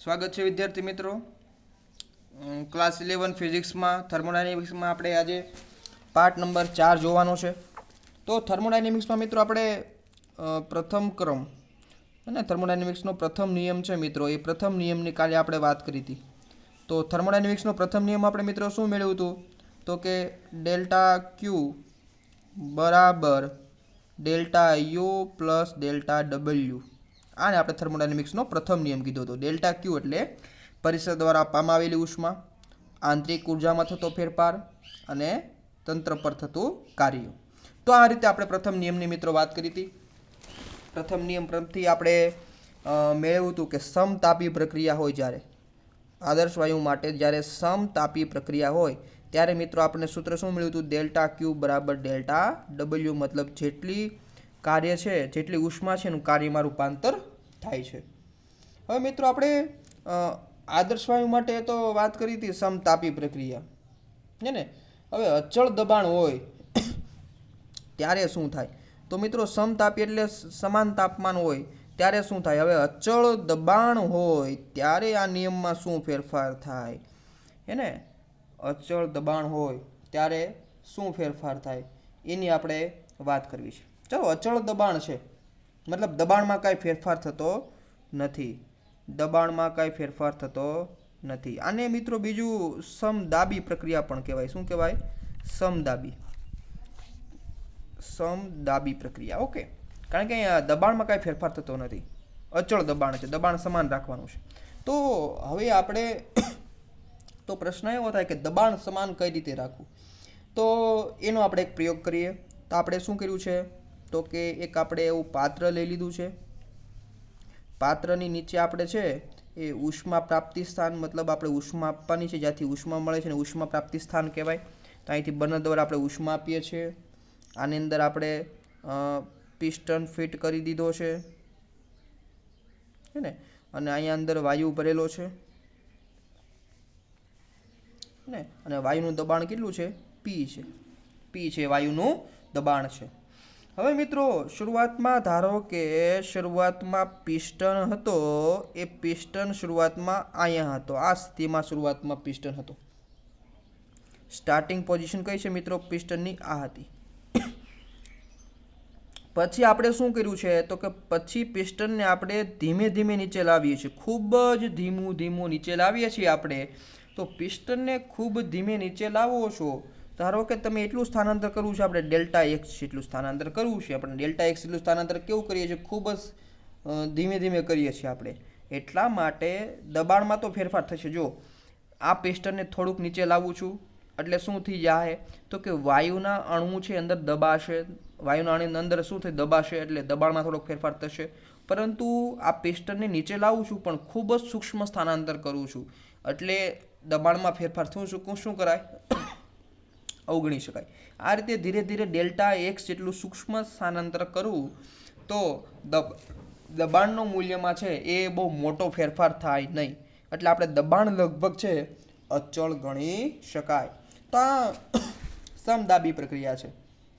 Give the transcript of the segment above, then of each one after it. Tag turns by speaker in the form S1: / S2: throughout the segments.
S1: સ્વાગત છે વિદ્યાર્થી મિત્રો. ક્લાસ 11 ફિઝિક્સમાં થર્મોડાયનેમિક્સમાં આપણે આજે પાર્ટ નંબર 4 જોવાનો છે. તો થર્મોડાયનેમિક્સમાં મિત્રો આપણે પ્રથમ ક્રમ અને થર્મોડાયનેમિક્સનો પ્રથમ નિયમ છે મિત્રો, એ પ્રથમ નિયમની કાલે આપણે વાત કરી હતી. તો થર્મોડાયનેમિક્સનો પ્રથમ નિયમ આપણે મિત્રો શું મેળવ્યું હતું? તો કે ડેલ્ટા ક્યુ બરાબર delta U plus delta W. આને આપણે થર્મોડાયનેમિક્સનો પ્રથમ નિયમ કીધો હતો. ડેલ્ટા ક્યુ એટલે પરિસર દ્વારા આપવામાં આવેલી ઉષ્મા, આંતરિક ઉર્જામાં થતો ફેરફાર અને તંત્ર પર થતું કાર્ય. તો આ રીતે આપણે પ્રથમ નિયમની મિત્રો વાત કરી હતી. પ્રથમ નિયમ પરથી આપણે મેળવ્યું હતું કે સમતાપી પ્રક્રિયા હોય જ્યારે આદર્શ વાયુ માટે જ્યારે સમતાપી પ્રક્રિયા હોય ત્યારે મિત્રો આપણને સૂત્ર શું મળ્યું હતું? ડેલ્ટા ક્યુ બરાબર ડેલ્ટા ડબલ્યુ, મતલબ જેટલી કાર્ય છે, જેટલી ઉષ્મા છે એનું કાર્યમાં રૂપાંતર થાય છે. હવે મિત્રો આપણે આદર્શ વાયુ માટે તો વાત કરી હતી સમતાપી પ્રક્રિયા, હે ને. હવે અચળ દબાણ હોય ત્યારે શું થાય? તો મિત્રો સમતાપી એટલે સમાન તાપમાન હોય ત્યારે શું થાય? હવે અચળ દબાણ હોય ત્યારે આ નિયમમાં શું ફેરફાર થાય? હે ને, અચળ દબાણ હોય ત્યારે શું ફેરફાર થાય એની આપણે વાત કરવી છે. ચાલો, અચળ દબાણ છે મતલબ દબાણમાં કાંઈ ફેરફાર થતો નથી. દબાણમાં કાંઈ ફેરફાર થતો નથી. આને મિત્રો બીજું સમદાબી પ્રક્રિયા પણ કહેવાય. શું કહેવાય? સમદાબી પ્રક્રિયા. ઓકે, કારણ કે અહીંયા દબાણમાં કાંઈ ફેરફાર થતો નથી, અચળ દબાણ છે, દબાણ સમાન રાખવાનું છે. તો હવે આપણે તો પ્રશ્ન એવો થાય કે દબાણ સમાન કઈ રીતે રાખવું? તો એનો આપણે એક પ્રયોગ કરીએ. તો આપણે શું કર્યું છે? તો કે એક આપણે એવું પાત્ર લઈ લીધું છે. પાત્રની નીચે આપણે છે એ ઉષ્મા પ્રાપ્તિ સ્થાન, મતલબ આપણે ઉષ્મા આપવાની છે, જ્યાંથી ઉષ્મા મળે છે ને ઉષ્મા પ્રાપ્તિ સ્થાન કહેવાય. તો અહીંથી બર્નર દ્વારા આપણે ઉષ્મા આપીએ છીએ. આની અંદર આપણે પિસ્ટન ફિટ કરી દીધો છે, હે ને, અને અહીંયા અંદર વાયુ ભરેલો છે ને, અને વાયુનું દબાણ કેટલું છે? પી છે. પી છે વાયુનું દબાણ છે. હવે મિત્રો શરૂઆતમાં ધારો કે શરૂઆતમાં પિસ્ટન હતો, એ પિસ્ટન શરૂઆતમાં અહીંયા હતો, આ સ્થિતિમાં શરૂઆતમાં પિસ્ટન હતો. સ્ટાર્ટિંગ પોઝિશન કઈ છે મિત્રો પિસ્ટનની? આ હતી. પછી આપણે શું કર્યું છે? તો કે પછી પિસ્ટનને આપણે ધીમે ધીમે નીચે લાવીએ છીએ, ખૂબ જ ધીમું ધીમું નીચે લાવીએ છીએ આપણે. તો પિસ્ટનને ખૂબ ધીમે નીચે લાવો છો, ધારો કે તમે એટલું સ્થાનાંતર કરવું છે, આપણે ડેલ્ટા એક્સ જેટલું સ્થાનાંતર કરવું છે. આપણે ડેલ્ટા એક્સ જેટલું સ્થાનાંતર કેવું કરીએ છીએ? ખૂબ જ ધીમે ધીમે કરીએ છીએ આપણે. એટલા માટે દબાણમાં તો ફેરફાર થશે. જો આ પિસ્ટનને થોડુંક નીચે લાવું છું એટલે શું થઈ જાય? તો કે વાયુના અણુ છે અંદર દબાશે, વાયુના અણુની અંદર શું થઈ? દબાશે, એટલે દબાણમાં થોડોક ફેરફાર થશે. પરંતુ આ પિસ્ટનને નીચે લાવું છું પણ ખૂબ જ સૂક્ષ્મ સ્થાનાંતર કરું છું, એટલે દબાણમાં ફેરફાર શું કરાય? અવગણી શકાય. આ રીતે ધીરે ધીરે ડેલ્ટા એક્સ જેટલું સૂક્ષ્મ સ્થાનાંતર કરવું તો દબાણનો મૂલ્યમાં છે એ બહુ મોટો ફેરફાર થાય નહીં, એટલે આપણે દબાણ લગભગ છે અચળ ગણી શકાય. તો આ સમદાબી પ્રક્રિયા છે,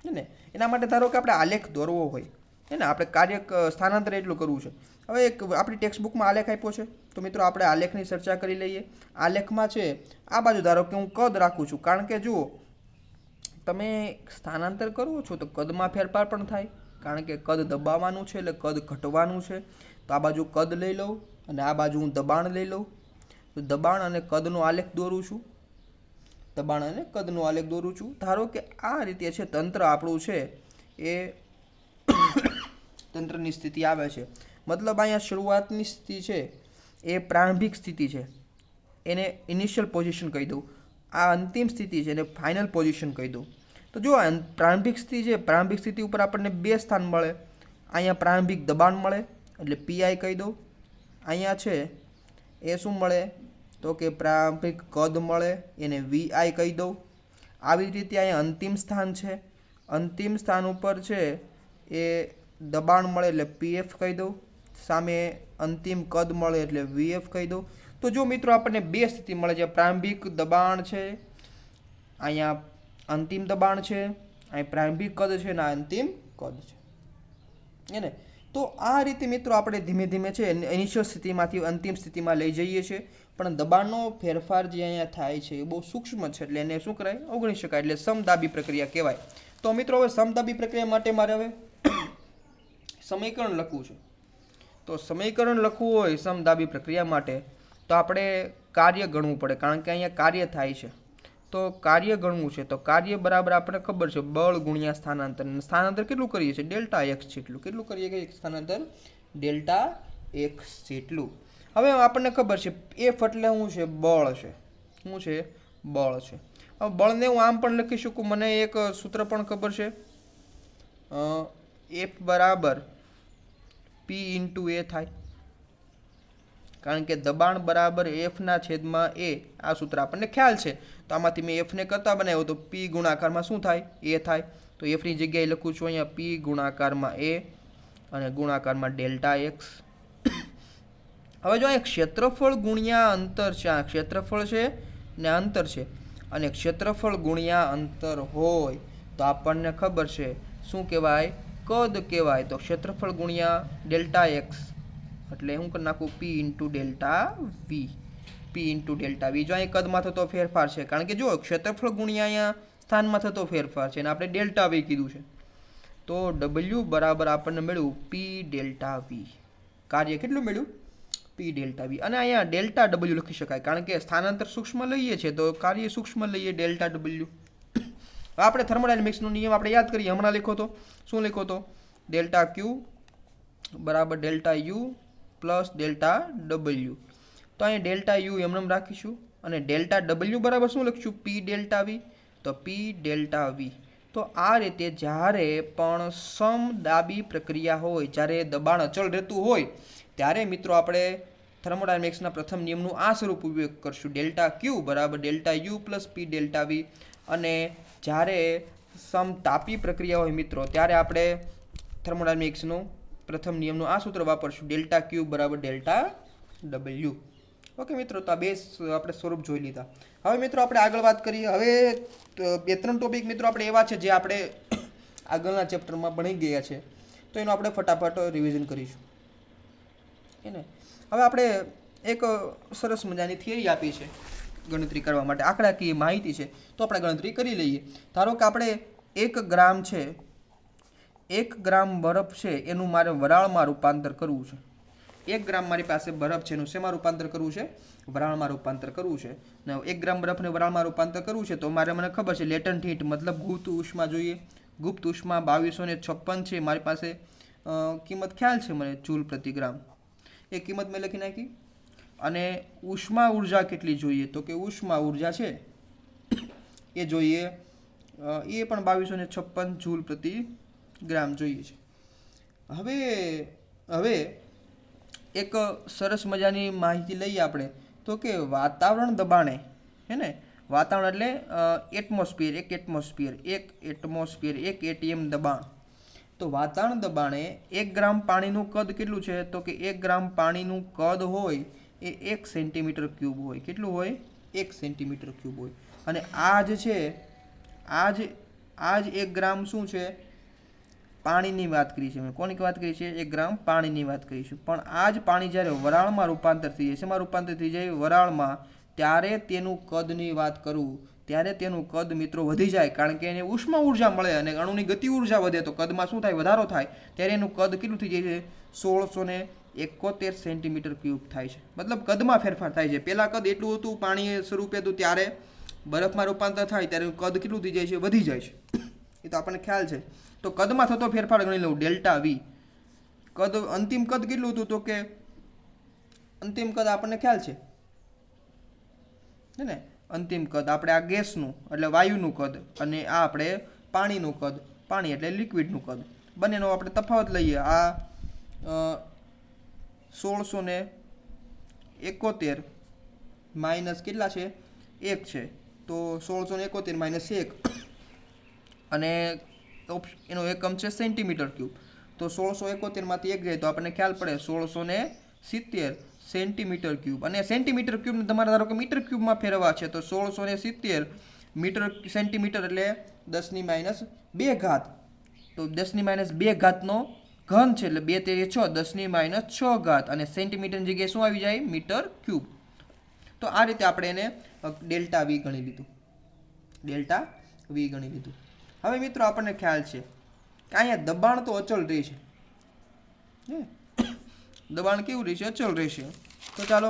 S1: ને એના માટે ધારો કે આપણે આલેખ દોરવો હોય, હે ને, આપણે કાર્ય સ્થાનાંતર એટલું કરવું છે. હવે એક આપણી ટેક્સ્ટ બુકમાં આલેખ આપ્યો છે, તો મિત્રો આપણે આલેખની ચર્ચા કરી લઈએ. આલેખમાં છે આ બાજુ ધારો કે હું કદ રાખું છું, કારણ કે જુઓ તમે સ્થાનાંતર કરો છો તો કદમાં ફેરફાર પણ થાય, કારણ કે કદ દબાવવાનું છે એટલે કદ ઘટવાનું છે. તો આ બાજુ કદ લઈ લઉં અને આ બાજુ હું દબાણ લઈ લઉં, તો દબાણ અને કદનો આલેખ દોરું છું, દબાણ અને કદનો આલેખ દોરું છું. ધારો કે આ રીતે છે તંત્ર આપણું છે એ તંત્રની સ્થિતિ આવે છે, મતલબ અહીંયા શરૂઆતની સ્થિતિ છે એ પ્રારંભિક સ્થિતિ છે, એને ઇનિશિયલ પોઝિશન કહી દઉં. આ અંતિમ સ્થિતિ છે એને ફાઇનલ પોઝિશન કહી દઉં. તો જો પ્રારંભિક સ્થિતિ છે, પ્રારંભિક સ્થિતિ ઉપર આપણને બે સ્થાન મળે. અહીંયા પ્રારંભિક દબાણ મળે એટલે પીઆઈ કહી દઉં. અહીંયા છે એ શું મળે? તો કે પ્રારંભિક કદ મળે, એને વીઆઈ કહી દઉં. આવી રીતે અહીંયા અંતિમ સ્થાન છે, અંતિમ સ્થાન ઉપર છે એ દબાણ મળે એટલે પીએફ કહી દઉં, સામે અંતિમ કદ મળે એટલે વીએફ કહી દઉં. તો જો મિત્રો આપણને બે સ્થિતિ મળે છે, પ્રારંભિક દબાણ છે, અહીંયા અંતિમ દબાણ છે, અહીં પ્રારંભિક કદ છે અને અંતિમ કદ છે, હે ને. તો આ રીતે મિત્રો આપણે ધીમે ધીમે છે ઇનિશિયલ સ્થિતિમાંથી અંતિમ સ્થિતિમાં લઈ જઈએ છીએ, પણ દબાણનો ફેરફાર જે અહીંયા થાય છે એ બહુ સૂક્ષ્મ છે, એટલે એને શું કરાય, અવગણી શકાય, એટલે સમદાબી પ્રક્રિયા કહેવાય. તો મિત્રો હવે સમદાબી પ્રક્રિયા માટે મારે હવે સમીકરણ લખવું છે. તો સમીકરણ લખવું હોય સમદાબી પ્રક્રિયા માટે તો આપણે કાર્ય ગણવું પડે, કારણ કે અહીંયા કાર્ય થાય છે. તો કાર્ય ગણવું છે તો કાર્ય બરાબર આપણે ખબર છે બળ ગુણ્યા સ્થાનાંતર. સ્થાનાંતર કેટલું કરીએ છીએ, ડેલ્ટા એક્સ જેટલું. કેટલું કરીએ છીએ સ્થાનાંતર, ડેલ્ટા એક્સ જેટલું. હવે આપણને ખબર છે એફ એટલે શું છે, બળ છે. શું છે, બળ છે. હવે બળને હું આમ પણ લખી શકું, મને એક સૂત્ર પણ ખબર છે, એફ બરાબર પી ઇન્ટુ એ થાય, કારણ કે દબાણ બરાબર એફ ના છેદમાં એ, આ સૂત્ર આપણને ખ્યાલ છે. તો આમાંથી મેં એફને કરતા બનાવ્યો તો પી ગુણાકારમાં શું થાય, એ થાય. તો એફની જગ્યાએ લખું છું અહીંયા પી ગુણાકારમાં એ અને ગુણાકારમાં ડેલ્ટા એક્સ. હવે જો અહીંયા ક્ષેત્રફળ ગુણ્યા અંતર છે, આ ક્ષેત્રફળ છે ને અંતર છે, અને ક્ષેત્રફળ ગુણ્યા અંતર હોય તો આપણને ખબર છે શું કહેવાય, કદ કહેવાય. તો ક્ષેત્રફળ ગુણ્યા ડેલ્ટા એક્સ એટલે હું કરી નાખું P into delta V. P into delta V. જો અહીં કદમાં થતો ફેરફાર છે, કારણ કે જો ક્ષેત્રફળ ગુણ્યા અહીંયા સ્થાનમાં થતો ફેરફાર છે અને આપણે ડેલ્ટા વી કીધું છે. તો ડબલ્યુ બરાબર આપણને મળ્યું પી ડેલ્ટા વી. કાર્ય કેટલું મળ્યું, પી ડેલ્ટા વી. અને અહીંયા ડેલ્ટા ડબલ્યુ લખી શકાય, કારણ કે સ્થાનાંતર સૂક્ષ્મ લઈએ છીએ તો કાર્ય સૂક્ષ્મ લઈએ, ડેલ્ટા ડબલ્યુ. આપણે થર્મોડાયનેમિક્સનો નિયમ આપણે યાદ કરીએ, હમણાં લખો તો શું લખો તો, ડેલ્ટા ક્યુ બરાબર delta U plus delta W. તો અહીંયા ડેલ્ટા યુ એમને રાખીશું અને ડેલ્ટા ડબલ્યુ બરાબર શું લખીશું, પી ડેલ્ટા વી. તો પી ડેલ્ટા વી. તો આ રીતે જ્યારે પણ સમદાબી પ્રક્રિયા હોય, જ્યારે દબાણ અચળ રહેતું હોય, ત્યારે મિત્રો આપણે થર્મોડાયનેમિક્સના પ્રથમ નિયમનું આ સ્વરૂપ ઉપયોગ કરશું, ડેલ્ટા ક્યુ બરાબર delta U plus P delta V. અને જ્યારે સમતાપી પ્રક્રિયા હોય મિત્રો, ત્યારે આપણે થર્મોડાયનેમિક્સનું પ્રથમ નિયમનું આ સૂત્ર વાપરશું, ડેલ્ટા ક્યુ બરાબર ડેલ્ટા ડબલ્યુ. ઓકે મિત્રો, તો આ બે આપણે સ્વરૂપ જોઈ લીધા. હવે મિત્રો આપણે આગળ વાત કરીએ. હવે બે ત્રણ ટોપિક મિત્રો આપણે એવા છે જે આપણે આગળના ચેપ્ટરમાં ભણી ગયા છે, તો એનું આપણે ફટાફટ રિવિઝન કરીશું. એને હવે આપણે એક સરસ મજાની થિયરી આપી છે ગણતરી કરવા માટે, આંકડાકીય માહિતી છે, તો આપણે ગણતરી કરી લઈએ. ધારો કે આપણે 1 ગ્રામ છે, 1 ગ્રામ બરફ છે એનું મારે વરાળમાં રૂપાંતર કરવું છે. 1 ગ્રામ મારી પાસે બરફ છે એનું શેમાં રૂપાંતર કરવું છે, વરાળમાં રૂપાંતર કરવું છે. ને 1 ગ્રામ બરફને વરાળમાં રૂપાંતર કરવું છે તો મને ખબર છે લેટન્ટ હીટ મતલબ ગુપ્ત ઉષ્મા જોઈએ. ગુપ્ત ઉષ્મા 2256 છે મારી પાસે, કિંમત ખ્યાલ છે મને, જૂલ પ્રતિ ગ્રામ. એ કિંમત મેં લખી નાખી. અને ઉષ્મા ઉર્જા કેટલી જોઈએ, તો કે ઉષ્મા ઉર્જા છે એ જોઈએ, એ પણ 2256 જૂલ પ્રતિ ગ્રામ જોઈએ છે. હવે એક સરસ મજાની માહિતી લઈએ આપણે, તો કે વાતાવરણ દબાણે, હે ને, વાતાવરણ એટલે એટમોસ્ફિયર 1 એટીએમ દબાણ. તો વાતાવરણ દબાણે 1 ગ્રામ પાણીનું કદ કેટલું છે, તો કે 1 ગ્રામ પાણીનું કદ હોય એ 1 સેન્ટીમીટર ક્યુબ હોય. કેટલું હોય, 1 સેન્ટીમીટર ક્યુબ હોય. અને આ જ છે, આ જ 1 ગ્રામ શું છે, પાણીની વાત કરી છે. મેં કોની વાત કરી છે, 1 ગ્રામ પાણીની વાત કરીશું. પણ આ જ પાણી જ્યારે વરાળમાં રૂપાંતર થઈ જાય, શેમાં રૂપાંતર થઈ જાય, વરાળમાં, ત્યારે તેનું કદની વાત કરું, ત્યારે તેનું કદ મિત્રો વધી જાય, કારણ કે એને ઉષ્મા ઉર્જા મળે અને અણુની ગતિ ઉર્જા વધે તો કદમાં શું થાય, વધારો થાય. ત્યારે એનું કદ કેટલું થઈ જાય છે, 1671 સેન્ટીમીટર ક્યુબ થાય છે. મતલબ કદમાં ફેરફાર થાય છે. પહેલાં કદ એટલું હતું, પાણી સ્વરૂપે હતું, ત્યારે બરફમાં રૂપાંતર થાય ત્યારે કદ કેટલું થઈ જાય છે, વધી જાય છે. એ તો આપણને ખ્યાલ છે. તો કદમાં થતો ફેરફાર ગણી લઉં, ડેલ્ટા વી. કદ અંતિમ કદ કેટલું હતું, તો કે અંતિમ કદ આપણને ખ્યાલ છે ને, અંતિમ કદ આપણે આ ગેસનું એટલે વાયુનું કદ, અને આ આપણે પાણીનું કદ, પાણી એટલે લિક્વિડનું કદ, બંનેનો આપણે તફાવત લઈએ. આ 1671 માઇનસ કેટલા છે, 1 છે, તો 1671 માઇનસ 1, અને એનો એકમ છે સેન્ટીમીટર ક્યુબ. તો 1671 માંથી 1 જાય તો આપણને ખ્યાલ પડે 1670 સેન્ટીમીટર ક્યુબ. અને સેન્ટીમીટર ક્યુબને તમારે ધારો કે મીટર ક્યુબમાં ફેરવવા છે તો 1670 મીટર સેન્ટીમીટર એટલે 10 ની -2 ઘાત. તો 10 ની -2 ઘાતનો ઘન છે એટલે 2 તેરી 6 10⁻6 ઘાત અને સેન્ટીમીટરની જગ્યાએ શું આવી જાય મીટર ક્યુબ. તો આ રીતે આપણે એને ડેલ્ટા વી ગણી લીધું. હવે મિત્રો આપણને ખ્યાલ છે કે અહીંયા દબાણ તો અચળ રહેશે. દબાણ કેવું રહેશે? અચળ રહેશે. તો ચાલો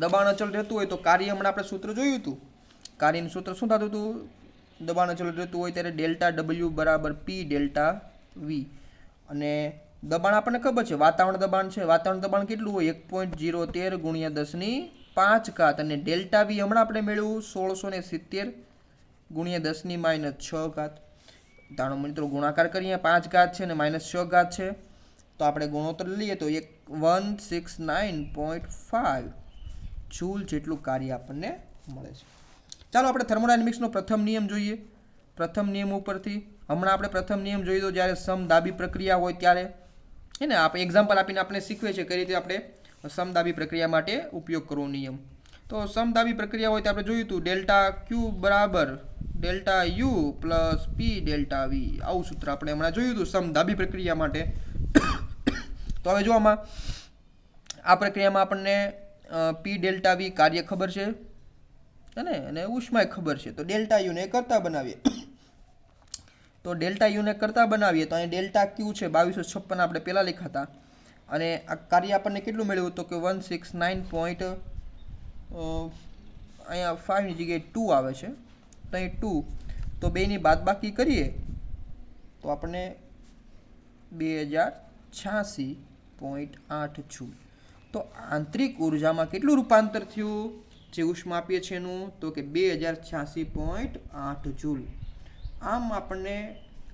S1: દબાણ અચળ રહેતું હોય તો કાર્ય હમણાં આપણે સૂત્ર જોયું હતું. કાર્યનું સૂત્ર શું થતું હતું? દબાણ અચળ રહેતું હોય ત્યારે ડેલ્ટા ડબલ્યુ બરાબર પી ડેલ્ટા વી. અને દબાણ આપણને ખબર છે વાતાવરણ દબાણ છે. વાતાવરણ દબાણ કેટલું હોય? 1.013 ગુણ્યા 10⁵ ઘાત અને ડેલ્ટા વી હમણાં આપણે મેળવ્યું 1670 ગુણ્યા 10⁻6 ઘાત. તાણો મિત્રો ગુણાકાર કરીએ 5 ઘાત છે અને -6 ઘાત છે તો આપણે ગુણોત્તર લઈએ તો 169.5 જૂલ જેટલું કાર્ય આપણને મળે છે. ચાલો આપણે થર્મોડાયનેમિક્સનો પ્રથમ નિયમ જોઈએ. પ્રથમ નિયમ ઉપરથી હમણાં આપણે પ્રથમ નિયમ જોઈ દો જ્યારે સમદાબી પ્રક્રિયા હોય ત્યારે હે ને આપણે એક્ઝામ્પલ આપીને આપણે શીખવે છે કઈ રીતે આપણે સમદાબી પ્રક્રિયા માટે ઉપયોગ કરવો નિયમ. તો સમદાબી પ્રક્રિયા હોય તો આપણે જોયું હતું ડેલ્ટા ક્યુ બરાબર delta U plus P delta V. આવું સૂત્ર આપણે હમણાં જોયું હતું સમદાબી પ્રક્રિયા માટે. તો હવે જો આમાં આ પ્રક્રિયામાં આપણને પી ડેલ્ટા વી કાર્ય ખબર છે અને ઉષ્માય ખબર છે. તો ડેલ્ટા યુને કરતા બનાવીએ તો અહીં ડેલ્ટા ક્યુ છે 2256 આપણે પહેલાં લખ્યા હતા અને આ કાર્ય આપણને કેટલું મળ્યું તો કે 169. અહીંયા 5 ની જગ્યાએ 2 આવે છે તો અહીં 2 તો બેની બાદબાકી કરીએ તો આપણને 2086.8 જૂલ. તો આંતરિક ઉર્જામાં કેટલું રૂપાંતર થયું જે ઉષ્મા આપીએ છીએ એનું તો કે 2086.8 જૂલ. આમ આપણને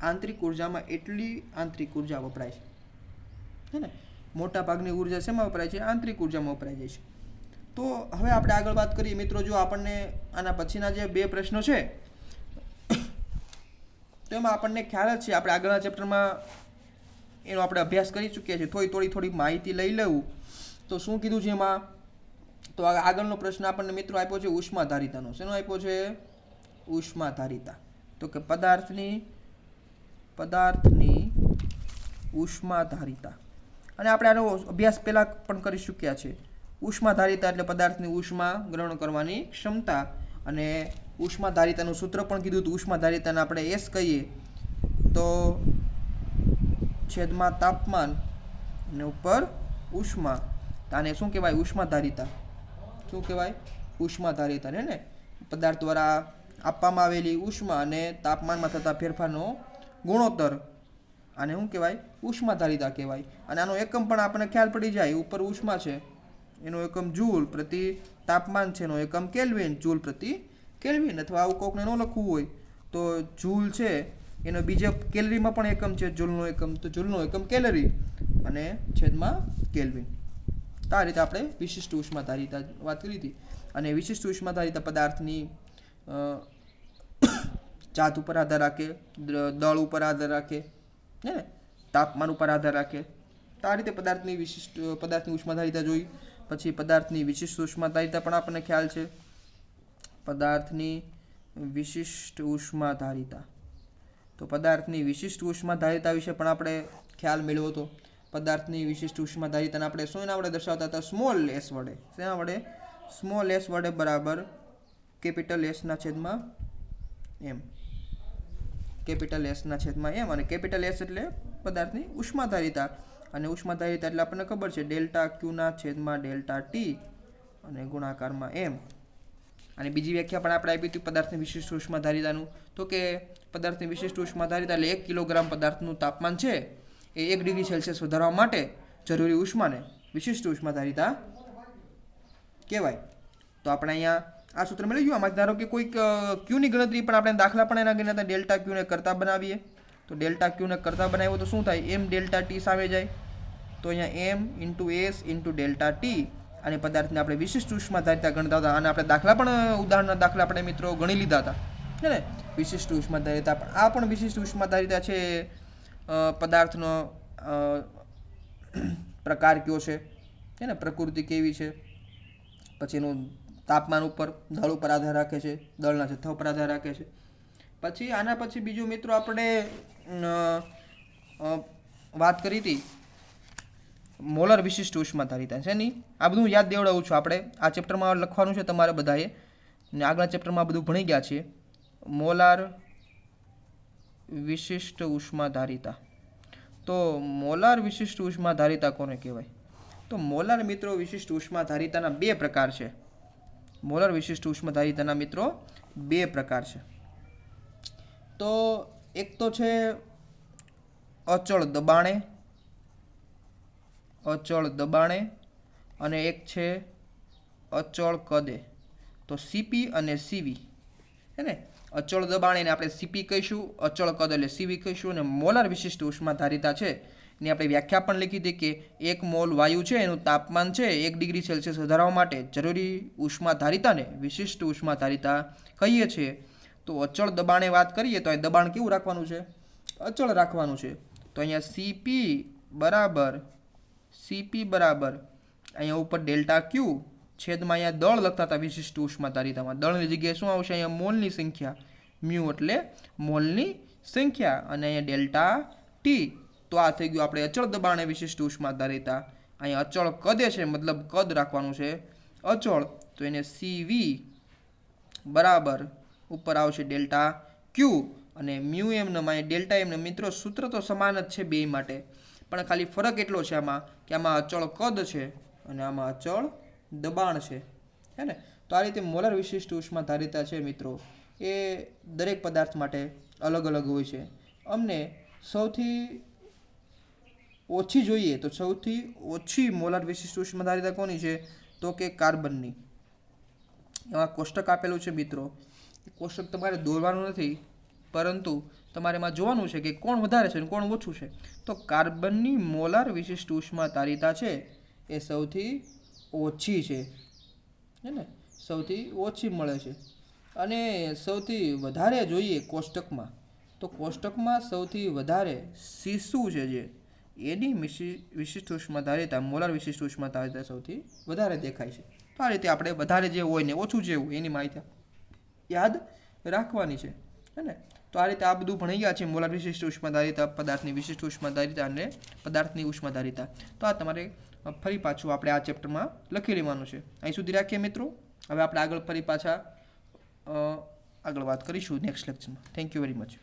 S1: આંતરિક ઉર્જામાં એટલી આંતરિક ઉર્જા વપરાય છે હે ને. મોટા ભાગની ઉર્જા શેમાં વપરાય છે? આંતરિક ઉર્જામાં વપરાય જાય છે. તો હવે આપણે આગળ વાત કરીએ મિત્રો. જો આપણને આના પછીના જે 2 પ્રશ્નો છે તો એમાં આપણને ખ્યાલ જ છે આપણે આગળના ચેપ્ટરમાં એનો આપણે અભ્યાસ કરી ચૂક્યા છીએ. થોડી માહિતી લઈ લેવું તો શું કીધું છે એમાં? તો આગળનો પ્રશ્ન આપણને મિત્રો આપ્યો છે ઉષ્માધારિતાનો. શેનો આપ્યો છે? ઉષ્માધારિતા. તો કે પદાર્થની ઉષ્માધારિતા. અને આપણે આનો અભ્યાસ પહેલા પણ કરી ચૂક્યા છે. ઉષ્માધારિતા એટલે પદાર્થની ઉષ્મા ગ્રહણ કરવાની ક્ષમતા. અને ઉષ્માધારિતાનું સૂત્ર પણ કીધું હતું. ઉષ્માધારિતાને આપણે એસ કહીએ તો છેદમાં તાપમાન અને ઉપર ઉષ્મા. આને શું કહેવાય? ઉષ્માધારિતા. શું કહેવાય? ઉષ્માધારિતા ને પદાર્થ દ્વારા આપવામાં આવેલી ઉષ્મા અને તાપમાનમાં થતા ફેરફારનો ગુણોત્તર. આને શું કહેવાય? ઉષ્માધારિતા કહેવાય. અને આનો એકમ પણ આપણને ખ્યાલ પડી જાય. ઉપર ઉષ્મા છે એનો એકમ જૂલ પ્રતિ તાપમાન છે એનો એકમ કેલ્વિન. જૂલ પ્રતિ કેલ્વિન. અથવા આવું કોકને ન લખવું હોય તો જૂલ છે એનો બીજા કેલરીમાં પણ એકમ છે જૂલનો એકમ. તો જૂલનો એકમ કેલરી અને છેદમાં કેલ્વિન. તો આ રીતે આપણે વિશિષ્ટ ઉષ્માધારિતા વાત કરી હતી. અને વિશિષ્ટ ઉષ્માધારિતા પદાર્થની જાત ઉપર આધાર રાખે, દળ ઉપર આધાર રાખે હે ને, તાપમાન ઉપર આધાર રાખે. તો આ રીતે પદાર્થની ઉષ્માધારિતા જોઈ. પછી પદાર્થની વિશિષ્ટ ઉષ્માધારિતા પણ આપણને ખ્યાલ છે. પદાર્થની વિશિષ્ટ ઉષ્માધારિતા. તો પદાર્થની વિશિષ્ટ ઉષ્માધારિતા વિશે પણ આપણે ખ્યાલ મેળવ્યો હતો. પદાર્થની વિશિષ્ટ ઉષ્માધારિતાને આપણે શું એના વડે દર્શાવતા હતા? સ્મોલ એસ વડે. શેના વડે? સ્મોલ એસ વડે બરાબર કેપિટલ એસના છેદમાં એમ. કેપિટલ એસના છેદમાં એમ. અને કેપિટલ એસ એટલે પદાર્થની ઉષ્માધારિતા. અને ઉષ્માધારિતા એટલે આપણને ખબર છે ડેલ્ટા ક્યુના છેદમાં ડેલ્ટા ટી અને ગુણાકારમાં એમ. અને બીજી વ્યાખ્યા પણ આપણે આપી હતી પદાર્થની વિશિષ્ટ ઉષ્માધારિતાનું. તો કે પદાર્થની વિશિષ્ટ ઉષ્માધારિતા એટલે 1 કિલોગ્રામ પદાર્થનું તાપમાન છે એ 1 ડિગ્રી સેલ્સિયસ વધારવા માટે જરૂરી ઉષ્માને વિશિષ્ટ ઉષ્માધારિતા કહેવાય. તો આપણે અહીંયા આ સૂત્ર મળી ગયું. આમાં ધારો કે કોઈક ક્યુની ગણતરી પણ આપણે દાખલા પણ એના ગણ્યા હતા. ડેલ્ટા ક્યુને કરતા બનાવીએ તો ડેલ્ટા ક્યુને કરતા બનાવ્યો તો શું થાય? એમ ડેલ્ટા ટી સામે જાય તો અહીંયા m into S into delta T. અને પદાર્થને આપણે વિશિષ્ટ ઉષ્માધારિતા ગણતા હતા. અને આપણે દાખલા પણ ઉદાહરણના દાખલા આપણે મિત્રો ગણી લીધા હતા હે ને. વિશિષ્ટ ઉષ્માધારિતા પણ આ પણ વિશિષ્ટ ઉષ્માધારિતા છે. પદાર્થનો પ્રકાર કયો છે હે ને, પ્રકૃતિ કેવી છે, પછી એનું તાપમાન ઉપર દળ ઉપર આધાર રાખે છે, દળના જથ્થા ઉપર આધાર રાખે છે. પછી આના પછી બીજું મિત્રો આપણે વાત કરી હતી મોલર વિશિષ્ટ ઉષ્માધારિતા છે નહીં, આ બધું યાદ દેવડાવું છું. આપણે આ ચેપ્ટરમાં લખવાનું છે તમારે બધાએ, ને આગલા ચેપ્ટરમાં બધું ભણી ગયા છીએ. મોલાર વિશિષ્ટ ઉષ્માધારિતા. તો મોલાર વિશિષ્ટ ઉષ્માધારિતા કોને કહેવાય? તો મોલાર મિત્રો વિશિષ્ટ ઉષ્માધારિતાના બે પ્રકાર છે. મોલાર વિશિષ્ટ ઉષ્માધારિતાના મિત્રો બે પ્રકાર છે. તો એક તો છે અચળ દબાણે અને એક છે અચળ કદે. તો સીપી અને સીવી હે ને, અચળ દબાણે આપણે સીપી કહીશું, અચળ કદ એટલે સીવી કહીશું. અને મોલાર વિશિષ્ટ ઉષ્માધારિતા છે એની આપણે વ્યાખ્યા પણ લીધી હતી કે 1 મોલ વાયુ છે એનું તાપમાન છે 1 ડિગ્રી સેલ્સિયસ વધારવા માટે જરૂરી ઉષ્માધારિતાને વિશિષ્ટ ઉષ્માધારિતા કહીએ છીએ. તો અચળ દબાણે વાત કરીએ તો અહીં દબાણ કેવું રાખવાનું છે? અચળ રાખવાનું છે. તો અહીંયા સીપી બરાબર અહીંયા ઉપર ડેલ્ટા ક્યુ છેદમાં અહીંયા દળ લખતા હતા વિશિષ્ટ ઉષ્માધારિતામાં. દળની જગ્યાએ શું આવશે? અહીંયા મોલની સંખ્યા, મ્યુ એટલે મોલની સંખ્યા, અને અહીંયા ડેલ્ટા ટી. તો આ થઈ ગયું આપણે અચળ દબાણે વિશિષ્ટ ઉષ્માધારિતા. અહીંયા અચળ કદે છે મતલબ કદ રાખવાનું છે અચળ, તો એને સીવી બરાબર ઉપર આવશે ડેલ્ટા ક્યુ અને મ્યુ એમને ડેલ્ટા એમને. મિત્રો સૂત્ર તો સમાન જ છે બે માટે, પણ ખાલી ફરક એટલો છે આમાં કે આમાં અચળ કદ છે અને આમાં અચળ દબાણ છે હે ને. તો આ રીતે મોલર વિશિષ્ટ ઉષ્માધારિતા છે મિત્રો એ દરેક પદાર્થ માટે અલગ અલગ હોય છે. અમને સૌથી ઓછી જોઈએ તો સૌથી ઓછી મોલર વિશિષ્ટ ઉષ્માધારિતા કોની છે? તો કે કાર્બનની. એમાં કોષ્ટક આપેલું છે મિત્રો, એ કોષ્ટક તમારે દોરવાનું નથી, પરંતુ તમારે એમાં જોવાનું છે કે કોણ વધારે છે અને કોણ ઓછું છે. તો કાર્બનની મોલાર વિશિષ્ટ ઉષ્માધારિતા છે એ સૌથી ઓછી છે હે ને, સૌથી ઓછી મળે છે. અને સૌથી વધારે જોઈએ કોષ્ટકમાં, તો કોષ્ટકમાં સૌથી વધારે સીસુ છે જે એની વિશિષ્ટ ઉષ્માધારિતા મોલાર વિશિષ્ટ ઉષ્માધારિતા સૌથી વધારે દેખાય છે. તો આ રીતે આપણે વધારે જે હોય ને ઓછું જે હોય એની માહિતી યાદ રાખવાની છે હે ને. તો આ રીતે આ બધું ભણી ગયા છે મોલાર વિશિષ્ટ ઉષ્માધારિતા, પદાર્થની વિશિષ્ટ ઉષ્માધારિતા અને પદાર્થની ઉષ્માધારિતા. તો આ તમારે ફરી પાછું આપણે આ ચેપ્ટરમાં લખી લેવાનું છે. અહીં સુધી રાખીએ મિત્રો. હવે આપણે આગળ ફરી પાછા આગળ વાત કરીશું નેક્સ્ટ લેક્ચરમાં. Thank you very much.